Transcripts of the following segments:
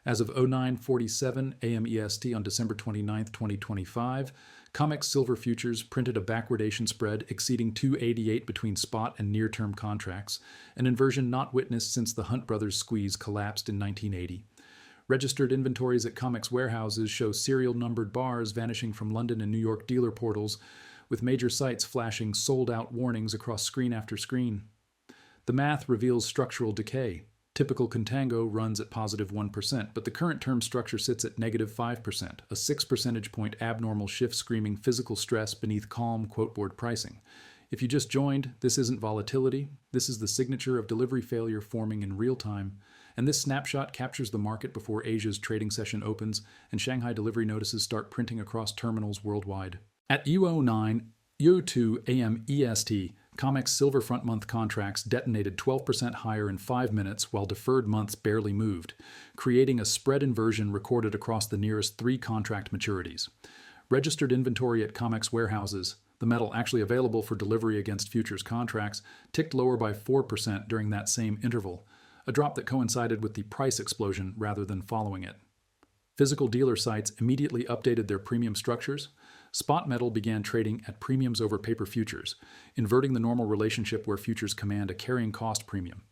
As of 09:47 a.m. EST on December 29, 2025, COMEX silver futures printed a backwardation spread exceeding 288 between spot and near-term contracts, an inversion not witnessed since the Hunt Brothers squeeze collapsed in 1980. Registered inventories at COMEX warehouses show serial-numbered bars vanishing from London and New York dealer portals, with major sites flashing sold-out warnings across screen after screen. The math reveals structural decay. Typical contango runs at positive 1%, but the current term structure sits at negative 5%, a 6 percentage point abnormal shift screaming physical stress beneath calm quote-board pricing. If you just joined, this isn't volatility, this is the signature of delivery failure forming in real time, and this snapshot captures the market before Asia's trading session opens and Shanghai delivery notices start printing across terminals worldwide. At U02 AM EST, COMEX silver front-month contracts detonated 12% higher in 5 minutes while deferred months barely moved, creating a spread inversion recorded across the nearest 3 contract maturities. Registered inventory at COMEX warehouses, the metal actually available for delivery against futures contracts, ticked lower by 4% during that same interval, a drop that coincided with the price explosion rather than following it. Physical dealer sites immediately updated their premium structures. Spot metal began trading at premiums over paper futures, inverting the normal relationship where futures command a carrying cost premium.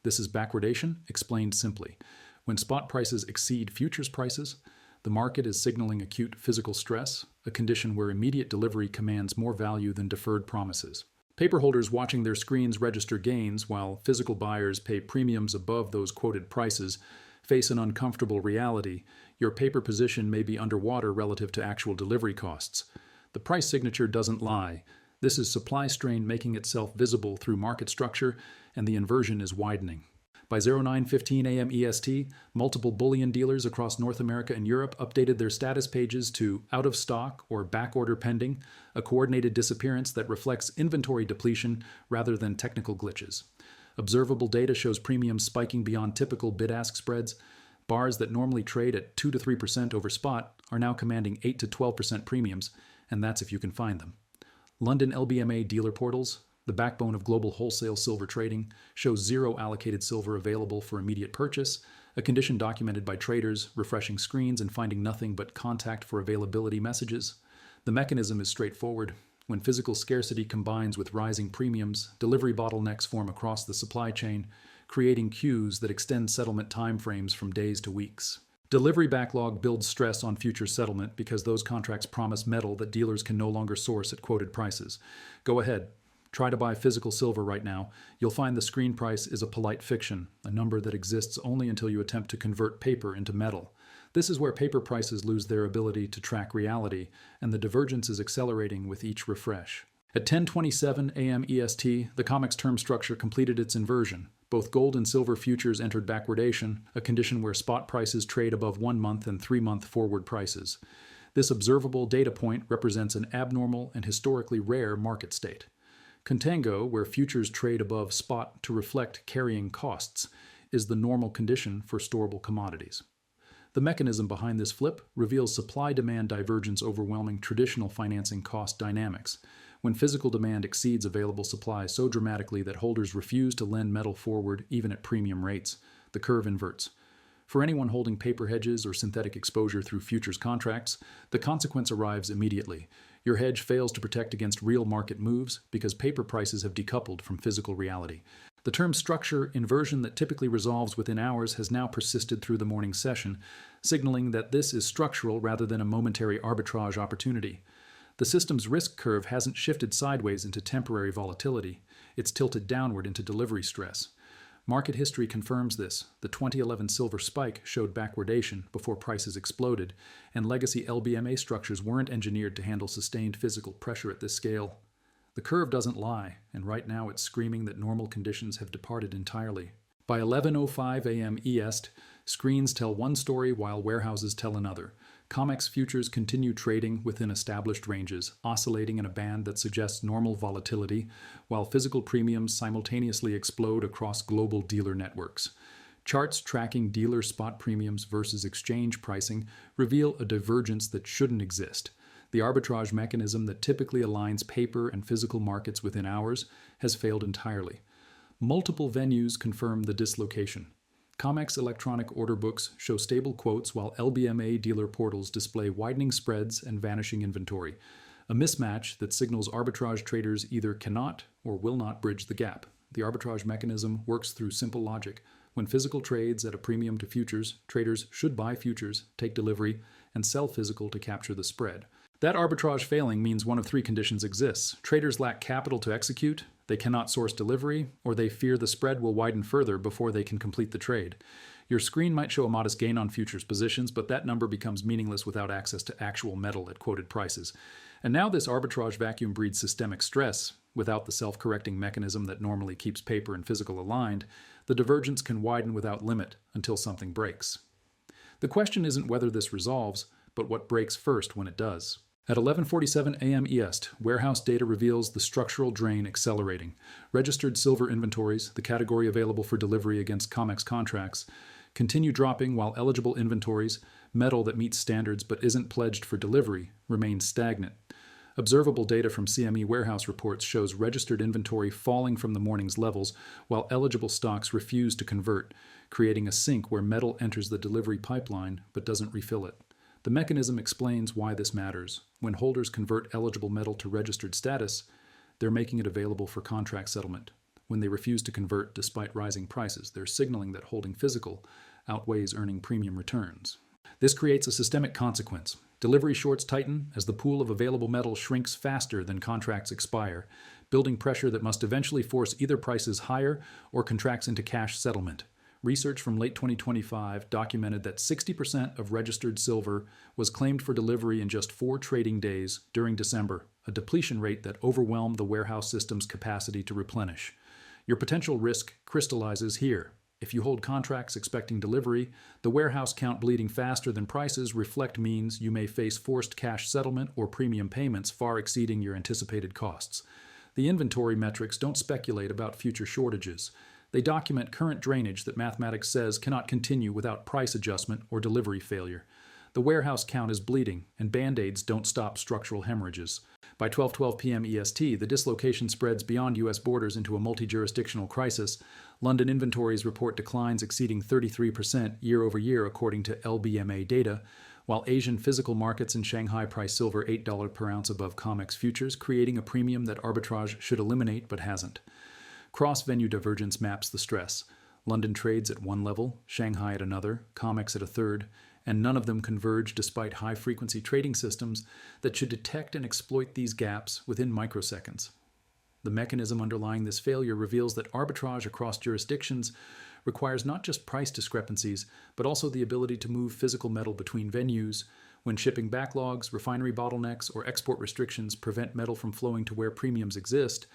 This is backwardation, explained simply. When spot prices exceed futures prices, the market is signaling acute physical stress, a condition where immediate delivery commands more value than deferred promises. Paper holders watching their screens register gains, while physical buyers pay premiums above those quoted prices, face an uncomfortable reality. Your paper position may be underwater relative to actual delivery costs. The price signature doesn't lie. This is supply strain making itself visible through market structure, and the inversion is widening. By 09:15 a.m. EST, multiple bullion dealers across North America and Europe updated their status pages to out of stock or back order pending, a coordinated disappearance that reflects inventory depletion rather than technical glitches. Observable data shows premiums spiking beyond typical bid-ask spreads. Bars that normally trade at 2 to 3% over spot are now commanding 8 to 12% premiums, and that's if you can find them. London LBMA dealer portals, the backbone of global wholesale silver trading, show 0 allocated silver available for immediate purchase, a condition documented by traders refreshing screens and finding nothing but contact for availability messages. The mechanism is straightforward. When physical scarcity combines with rising premiums, delivery bottlenecks form across the supply chain, creating queues that extend settlement timeframes from days to weeks. Delivery backlog builds stress on future settlement because those contracts promise metal that dealers can no longer source at quoted prices. Go ahead. Try to buy physical silver right now. You'll find the screen price is a polite fiction, a number that exists only until you attempt to convert paper into metal. This is where paper prices lose their ability to track reality, and the divergence is accelerating with each refresh. At 10:27 a.m. EST, the COMEX term structure completed its inversion. Both gold and silver futures entered backwardation, a condition where spot prices trade above 1-month and 3-month forward prices. This observable data point represents an abnormal and historically rare market state. Contango, where futures trade above spot to reflect carrying costs, is the normal condition for storable commodities. The mechanism behind this flip reveals supply-demand divergence overwhelming traditional financing cost dynamics, when physical demand exceeds available supply so dramatically that holders refuse to lend metal forward even at premium rates. The curve inverts. For anyone holding paper hedges or synthetic exposure through futures contracts, the consequence arrives immediately. Your hedge fails to protect against real market moves because paper prices have decoupled from physical reality. The term structure inversion that typically resolves within hours has now persisted through the morning session, signaling that this is structural rather than a momentary arbitrage opportunity. The system's risk curve hasn't shifted sideways into temporary volatility. It's tilted downward into delivery stress. Market history confirms this. The 2011 silver spike showed backwardation before prices exploded, and legacy LBMA structures weren't engineered to handle sustained physical pressure at this scale. The curve doesn't lie, and right now it's screaming that normal conditions have departed entirely. By 11:05 a.m. EST, screens tell one story while warehouses tell another. COMEX futures continue trading within established ranges, oscillating in a band that suggests normal volatility, while physical premiums simultaneously explode across global dealer networks. Charts tracking dealer spot premiums versus exchange pricing reveal a divergence that shouldn't exist. The arbitrage mechanism that typically aligns paper and physical markets within hours has failed entirely. Multiple venues confirm the dislocation. COMEX electronic order books show stable quotes while LBMA dealer portals display widening spreads and vanishing inventory, a mismatch that signals arbitrage traders either cannot or will not bridge the gap. The arbitrage mechanism works through simple logic. When physical trades at a premium to futures, traders should buy futures, take delivery, and sell physical to capture the spread. That arbitrage failing means one of three conditions exists. Traders lack capital to execute, they cannot source delivery, or they fear the spread will widen further before they can complete the trade. Your screen might show a modest gain on futures positions, but that number becomes meaningless without access to actual metal at quoted prices. And now this arbitrage vacuum breeds systemic stress. Without the self-correcting mechanism that normally keeps paper and physical aligned, the divergence can widen without limit until something breaks. The question isn't whether this resolves, but what breaks first when it does. At 11:47 a.m. EST, warehouse data reveals the structural drain accelerating. Registered silver inventories, the category available for delivery against COMEX contracts, continue dropping while eligible inventories, metal that meets standards but isn't pledged for delivery, remain stagnant. Observable data from CME warehouse reports shows registered inventory falling from the morning's levels while eligible stocks refuse to convert, creating a sink where metal enters the delivery pipeline but doesn't refill it. The mechanism explains why this matters. When holders convert eligible metal to registered status, they're making it available for contract settlement. When they refuse to convert despite rising prices, they're signaling that holding physical outweighs earning premium returns. This creates a systemic consequence. Delivery shorts tighten as the pool of available metal shrinks faster than contracts expire, building pressure that must eventually force either prices higher or contracts into cash settlement. Research from late 2025 documented that 60% of registered silver was claimed for delivery in just 4 trading days during December, a depletion rate that overwhelmed the warehouse system's capacity to replenish. Your potential risk crystallizes here. If you hold contracts expecting delivery, the warehouse count bleeding faster than prices reflect means you may face forced cash settlement or premium payments far exceeding your anticipated costs. The inventory metrics don't speculate about future shortages. They document current drainage that mathematics says cannot continue without price adjustment or delivery failure. The warehouse count is bleeding, and Band-Aids don't stop structural hemorrhages. By 12:12 p.m. EST, the dislocation spreads beyond U.S. borders into a multi-jurisdictional crisis. London inventories report declines exceeding 33% year over year according to LBMA data, while Asian physical markets in Shanghai price silver $8 per ounce above COMEX futures, creating a premium that arbitrage should eliminate but hasn't. Cross-venue divergence maps the stress. London trades at one level, Shanghai at another, COMEX at a third, and none of them converge despite high-frequency trading systems that should detect and exploit these gaps within microseconds. The mechanism underlying this failure reveals that arbitrage across jurisdictions requires not just price discrepancies, but also the ability to move physical metal between venues. When shipping backlogs, refinery bottlenecks, or export restrictions prevent metal from flowing to where premiums exist,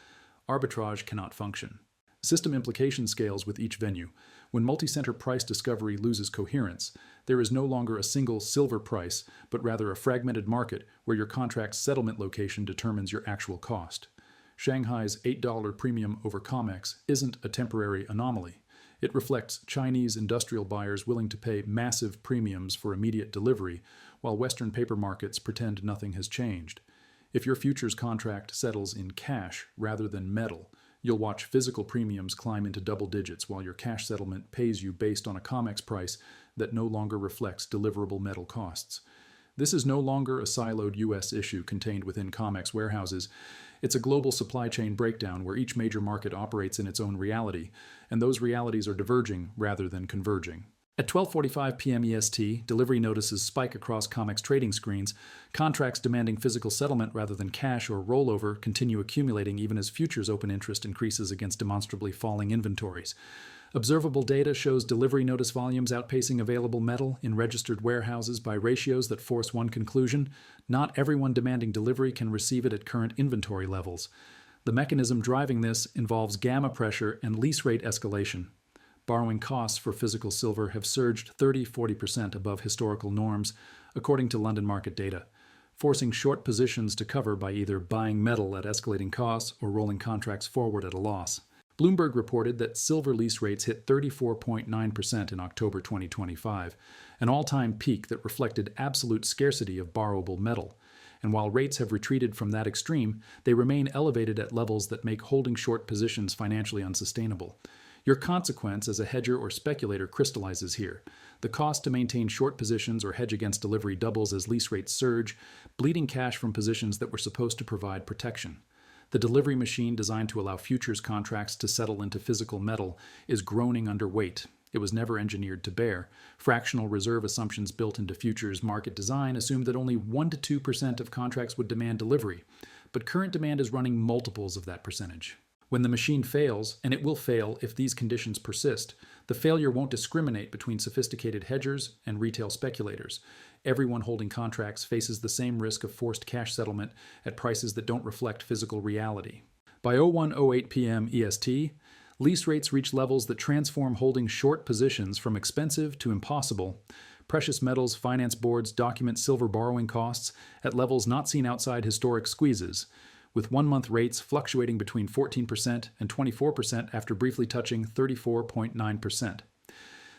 arbitrage cannot function. System implication scales with each venue. When multi-center price discovery loses coherence, there is no longer a single silver price, but rather a fragmented market where your contract's settlement location determines your actual cost. Shanghai's $8 premium over COMEX isn't a temporary anomaly. It reflects Chinese industrial buyers willing to pay massive premiums for immediate delivery, while Western paper markets pretend nothing has changed. If your futures contract settles in cash rather than metal, you'll watch physical premiums climb into double digits while your cash settlement pays you based on a COMEX price that no longer reflects deliverable metal costs. This is no longer a siloed U.S. issue contained within COMEX warehouses. It's a global supply chain breakdown where each major market operates in its own reality, and those realities are diverging rather than converging. At 12:45 p.m. EST, delivery notices spike across COMEX trading screens. Contracts demanding physical settlement rather than cash or rollover continue accumulating even as futures open interest increases against demonstrably falling inventories. Observable data shows delivery notice volumes outpacing available metal in registered warehouses by ratios that force one conclusion: not everyone demanding delivery can receive it at current inventory levels. The mechanism driving this involves gamma pressure and lease rate escalation. Borrowing costs for physical silver have surged 30-40% above historical norms, according to London market data, forcing short positions to cover by either buying metal at escalating costs or rolling contracts forward at a loss. Bloomberg reported that silver lease rates hit 34.9% in October 2025, an all-time peak that reflected absolute scarcity of borrowable metal. And while rates have retreated from that extreme, they remain elevated at levels that make holding short positions financially unsustainable. Your consequence as a hedger or speculator crystallizes here. The cost to maintain short positions or hedge against delivery doubles as lease rates surge, bleeding cash from positions that were supposed to provide protection. The delivery machine designed to allow futures contracts to settle into physical metal is groaning under weight. It was never engineered to bear. Fractional reserve assumptions built into futures market design assumed that only 1 to 2% of contracts would demand delivery, but current demand is running multiples of that percentage. When the machine fails, and it will fail if these conditions persist, the failure won't discriminate between sophisticated hedgers and retail speculators. Everyone holding contracts faces the same risk of forced cash settlement at prices that don't reflect physical reality. By 01:08 p.m. EST, lease rates reach levels that transform holding short positions from expensive to impossible. Precious metals, finance boards document silver borrowing costs at levels not seen outside historic squeezes, with 1-month rates fluctuating between 14% and 24% after briefly touching 34.9%.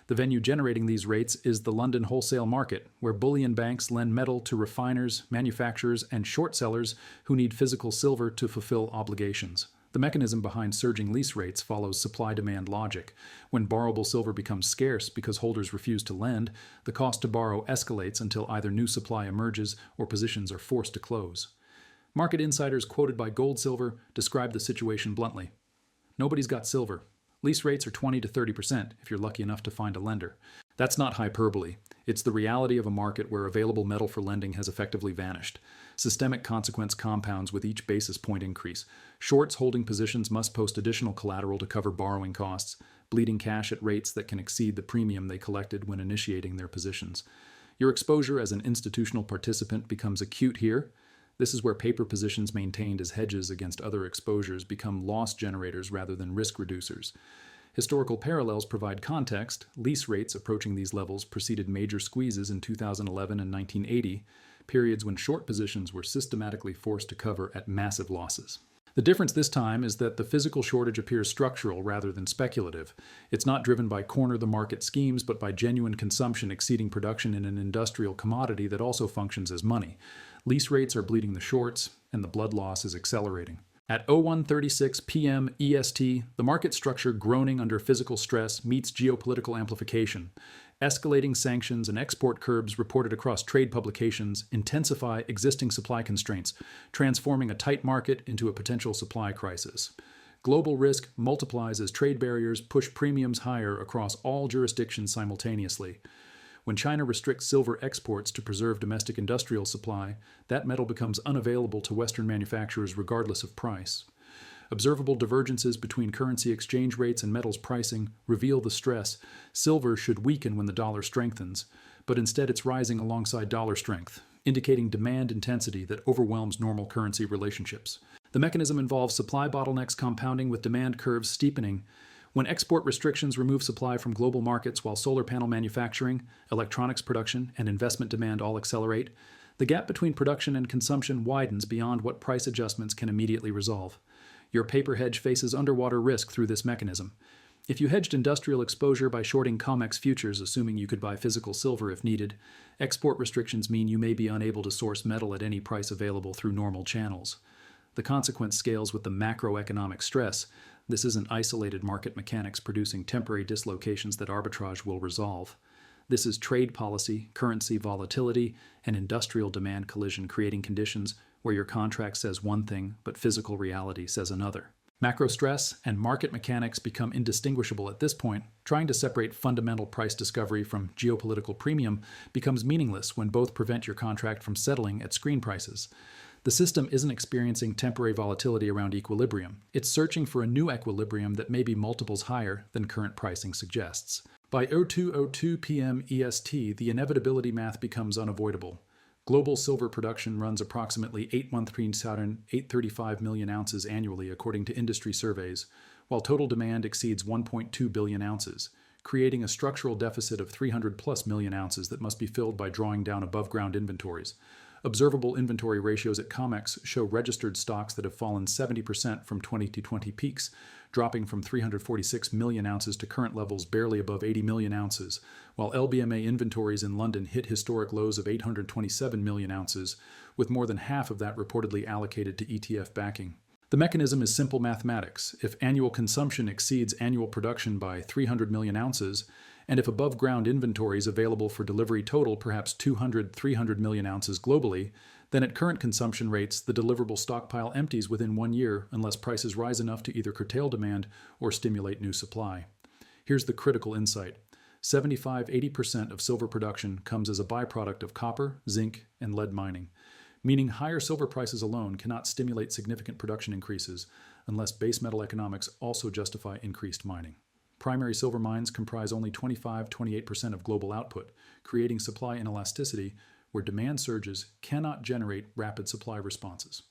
The venue generating these rates is the London wholesale market, where bullion banks lend metal to refiners, manufacturers, and short sellers who need physical silver to fulfill obligations. The mechanism behind surging lease rates follows supply-demand logic. When borrowable silver becomes scarce because holders refuse to lend, the cost to borrow escalates until either new supply emerges or positions are forced to close. Market insiders quoted by Gold Silver describe the situation bluntly. Nobody's got silver. Lease rates are 20 to 30% if you're lucky enough to find a lender. That's not hyperbole. It's the reality of a market where available metal for lending has effectively vanished. Systemic consequence compounds with each basis point increase. Shorts holding positions must post additional collateral to cover borrowing costs, bleeding cash at rates that can exceed the premium they collected when initiating their positions. Your exposure as an institutional participant becomes acute here. This is where paper positions maintained as hedges against other exposures become loss generators rather than risk reducers. Historical parallels provide context. Lease rates approaching these levels preceded major squeezes in 2011 and 1980, periods when short positions were systematically forced to cover at massive losses. The difference this time is that the physical shortage appears structural rather than speculative. It's not driven by corner-the-market schemes, but by genuine consumption exceeding production in an industrial commodity that also functions as money. Lease rates are bleeding the shorts, and the blood loss is accelerating. At 01:36 p.m. EST, the market structure groaning under physical stress meets geopolitical amplification. Escalating sanctions and export curbs reported across trade publications intensify existing supply constraints, transforming a tight market into a potential supply crisis. Global risk multiplies as trade barriers push premiums higher across all jurisdictions simultaneously. When China restricts silver exports to preserve domestic industrial supply, that metal becomes unavailable to Western manufacturers regardless of price. Observable divergences between currency exchange rates and metals pricing reveal the stress. Silver should weaken when the dollar strengthens, but instead it's rising alongside dollar strength, indicating demand intensity that overwhelms normal currency relationships. The mechanism involves supply bottlenecks compounding with demand curves steepening. When export restrictions remove supply from global markets while solar panel manufacturing, electronics production, and investment demand all accelerate, the gap between production and consumption widens beyond what price adjustments can immediately resolve. Your paper hedge faces underwater risk through this mechanism. If you hedged industrial exposure by shorting COMEX futures, assuming you could buy physical silver if needed, export restrictions mean you may be unable to source metal at any price available through normal channels. The consequence scales with the macroeconomic stress. This isn't isolated market mechanics producing temporary dislocations that arbitrage will resolve. This is trade policy, currency volatility, and industrial demand collision creating conditions where your contract says one thing, but physical reality says another. Macro stress and market mechanics become indistinguishable at this point. Trying to separate fundamental price discovery from geopolitical premium becomes meaningless when both prevent your contract from settling at screen prices. The system isn't experiencing temporary volatility around equilibrium. It's searching for a new equilibrium that may be multiples higher than current pricing suggests. By 02:02 p.m. EST, the inevitability math becomes unavoidable. Global silver production runs approximately 8-month pre-Saturn 835 million ounces annually according to industry surveys, while total demand exceeds 1.2 billion ounces, creating a structural deficit of 300+ million ounces that must be filled by drawing down above-ground inventories. Observable inventory ratios at COMEX show registered stocks that have fallen 70% from 2020 peaks, dropping from 346 million ounces to current levels barely above 80 million ounces, while LBMA inventories in London hit historic lows of 827 million ounces, with more than half of that reportedly allocated to ETF backing. The mechanism is simple mathematics. If annual consumption exceeds annual production by 300 million ounces, and if above-ground inventories available for delivery total perhaps 200, 300 million ounces globally, then at current consumption rates, the deliverable stockpile empties within 1 year unless prices rise enough to either curtail demand or stimulate new supply. Here's the critical insight. 75–80% of silver production comes as a byproduct of copper, zinc, and lead mining, meaning higher silver prices alone cannot stimulate significant production increases unless base metal economics also justify increased mining. Primary silver mines comprise only 25–28% of global output, creating supply inelasticity where demand surges cannot generate rapid supply responses.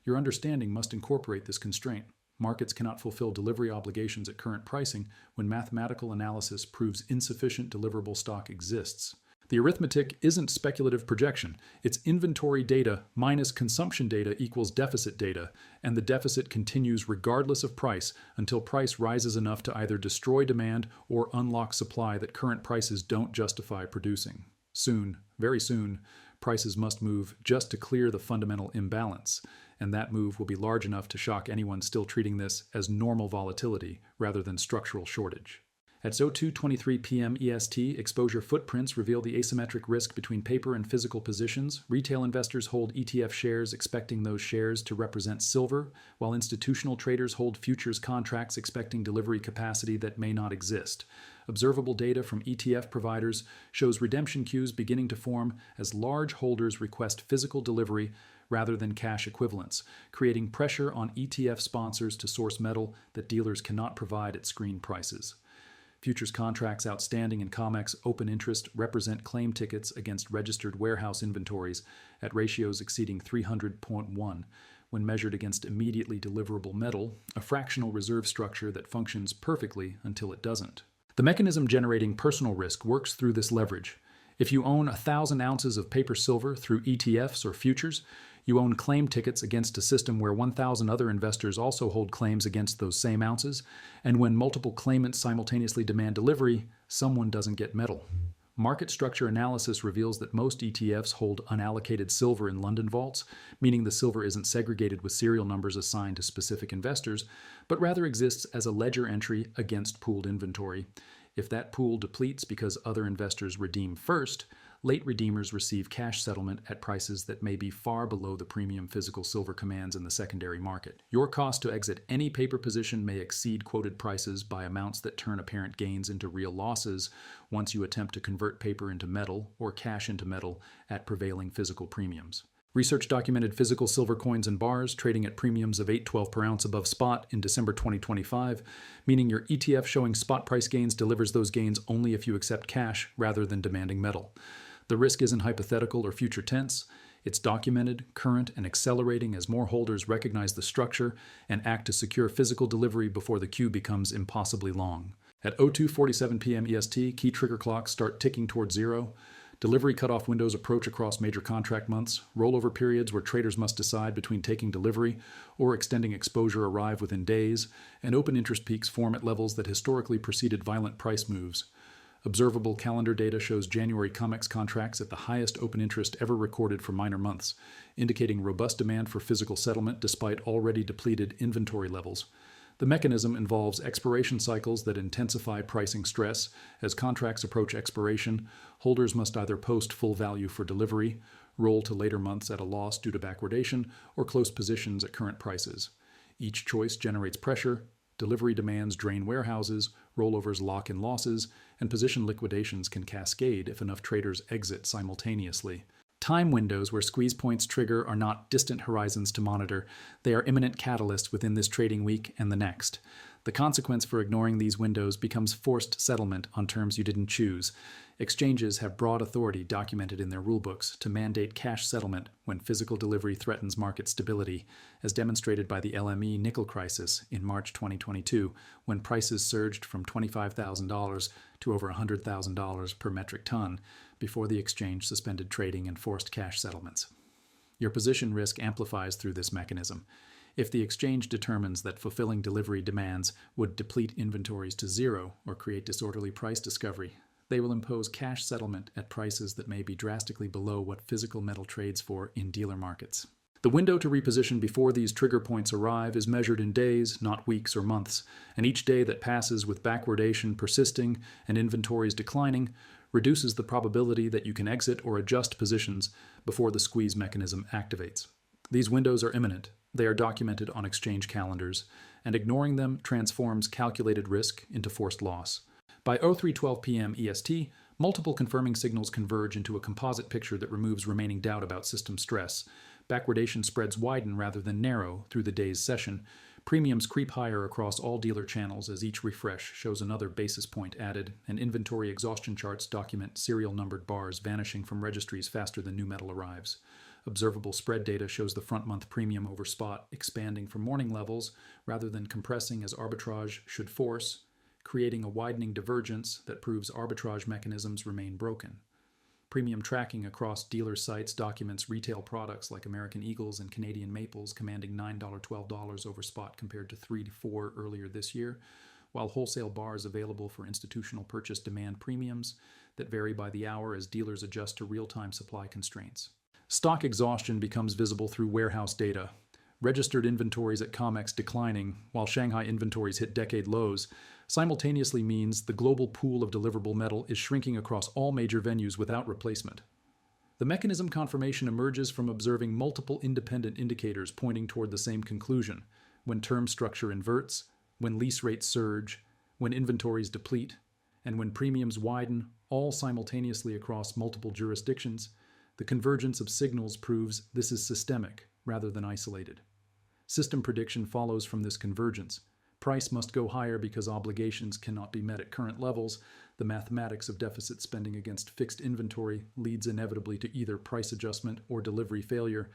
Your understanding must incorporate this constraint. Markets cannot fulfill delivery obligations at current pricing when mathematical analysis proves insufficient deliverable stock exists. The arithmetic isn't speculative projection. It's inventory data minus consumption data equals deficit data, and the deficit continues regardless of price until price rises enough to either destroy demand or unlock supply that current prices don't justify producing. Soon, very soon, prices must move just to clear the fundamental imbalance, and that move will be large enough to shock anyone still treating this as normal volatility rather than structural shortage. At 02:23 p.m. EST, exposure footprints reveal the asymmetric risk between paper and physical positions. Retail investors hold ETF shares expecting those shares to represent silver, while institutional traders hold futures contracts expecting delivery capacity that may not exist. Observable data from ETF providers shows redemption queues beginning to form as large holders request physical delivery rather than cash equivalents, creating pressure on ETF sponsors to source metal that dealers cannot provide at screen prices. Futures contracts outstanding in COMEX open interest represent claim tickets against registered warehouse inventories at ratios exceeding 300.1 when measured against immediately deliverable metal, a fractional reserve structure that functions perfectly until it doesn't. The mechanism generating personal risk works through this leverage. If you own 1,000 ounces of paper silver through ETFs or futures, you own claim tickets against a system where 1,000 other investors also hold claims against those same ounces, and when multiple claimants simultaneously demand delivery, someone doesn't get metal. Market structure analysis reveals that most ETFs hold unallocated silver in London vaults, meaning the silver isn't segregated with serial numbers assigned to specific investors, but rather exists as a ledger entry against pooled inventory. If that pool depletes because other investors redeem first, late redeemers receive cash settlement at prices that may be far below the premium physical silver commands in the secondary market. Your cost to exit any paper position may exceed quoted prices by amounts that turn apparent gains into real losses once you attempt to convert paper into metal or cash into metal at prevailing physical premiums. Research documented physical silver coins and bars trading at premiums of $8.12 per ounce above spot in December 2025, meaning your ETF showing spot price gains delivers those gains only if you accept cash rather than demanding metal. The risk isn't hypothetical or future tense. It's documented, current, and accelerating as more holders recognize the structure and act to secure physical delivery before the queue becomes impossibly long. At 02:47 p.m. EST, key trigger clocks start ticking towards zero. Delivery cutoff windows approach across major contract months. Rollover periods where traders must decide between taking delivery or extending exposure arrive within days, and open interest peaks form at levels that historically preceded violent price moves. Observable calendar data shows January COMEX contracts at the highest open interest ever recorded for minor months, indicating robust demand for physical settlement despite already depleted inventory levels. The mechanism involves expiration cycles that intensify pricing stress. As contracts approach expiration, holders must either post full value for delivery, roll to later months at a loss due to backwardation, or close positions at current prices. Each choice generates pressure. Delivery demands drain warehouses, rollovers lock in losses, and position liquidations can cascade if enough traders exit simultaneously. Time windows where squeeze points trigger are not distant horizons to monitor. They are imminent catalysts within this trading week and the next. The consequence for ignoring these windows becomes forced settlement on terms you didn't choose. Exchanges have broad authority documented in their rulebooks to mandate cash settlement when physical delivery threatens market stability, as demonstrated by the LME nickel crisis in March 2022, when prices surged from $25,000 to over $100,000 per metric ton before the exchange suspended trading and forced cash settlements. Your position risk amplifies through this mechanism. If the exchange determines that fulfilling delivery demands would deplete inventories to zero or create disorderly price discovery, they will impose cash settlement at prices that may be drastically below what physical metal trades for in dealer markets. The window to reposition before these trigger points arrive is measured in days, not weeks or months, and each day that passes with backwardation persisting and inventories declining reduces the probability that you can exit or adjust positions before the squeeze mechanism activates. These windows are imminent. They are documented on exchange calendars, and ignoring them transforms calculated risk into forced loss. By 03:12 p.m. EST, multiple confirming signals converge into a composite picture that removes remaining doubt about system stress. Backwardation spreads widen rather than narrow through the day's session. Premiums creep higher across all dealer channels as each refresh shows another basis point added, and inventory exhaustion charts document serial numbered bars vanishing from registries faster than new metal arrives. Observable spread data shows the front-month premium over spot expanding from morning levels rather than compressing as arbitrage should force, creating a widening divergence that proves arbitrage mechanisms remain broken. Premium tracking across dealer sites documents retail products like American Eagles and Canadian Maples commanding $9-12 over spot compared to $3 to $4 earlier this year, while wholesale bars available for institutional purchase demand premiums that vary by the hour as dealers adjust to real-time supply constraints. Stock exhaustion becomes visible through warehouse data. Registered inventories at COMEX declining, while Shanghai inventories hit decade lows, simultaneously means the global pool of deliverable metal is shrinking across all major venues without replacement. The mechanism confirmation emerges from observing multiple independent indicators pointing toward the same conclusion: when term structure inverts, when lease rates surge, when inventories deplete, and when premiums widen, all simultaneously across multiple jurisdictions. The convergence of signals proves this is systemic rather than isolated. System prediction follows from this convergence. Price must go higher because obligations cannot be met at current levels. The mathematics of deficit spending against fixed inventory leads inevitably to either price adjustment or delivery failure,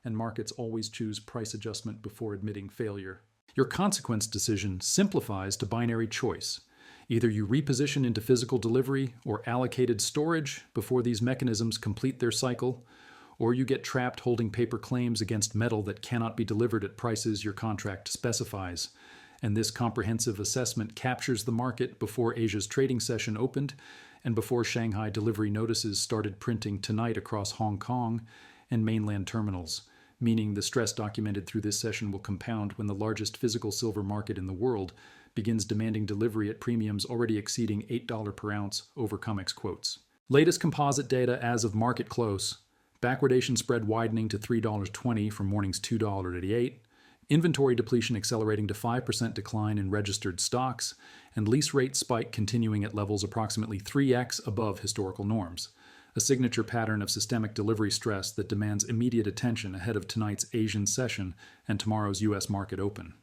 and markets always choose price adjustment before admitting failure. Your consequence decision simplifies to binary choice. Either you reposition into physical delivery or allocated storage before these mechanisms complete their cycle, or you get trapped holding paper claims against metal that cannot be delivered at prices your contract specifies. And this comprehensive assessment captures the market before Asia's trading session opened and before Shanghai delivery notices started printing tonight across Hong Kong and mainland terminals, meaning the stress documented through this session will compound when the largest physical silver market in the world begins demanding delivery at premiums already exceeding $8 per ounce over COMEX quotes. Latest composite data as of market close: backwardation spread widening to $3.20 from morning's $2.88, inventory depletion accelerating to 5% decline in registered stocks, and lease rate spike continuing at levels approximately 3x above historical norms, a signature pattern of systemic delivery stress that demands immediate attention ahead of tonight's Asian session and tomorrow's U.S. market open.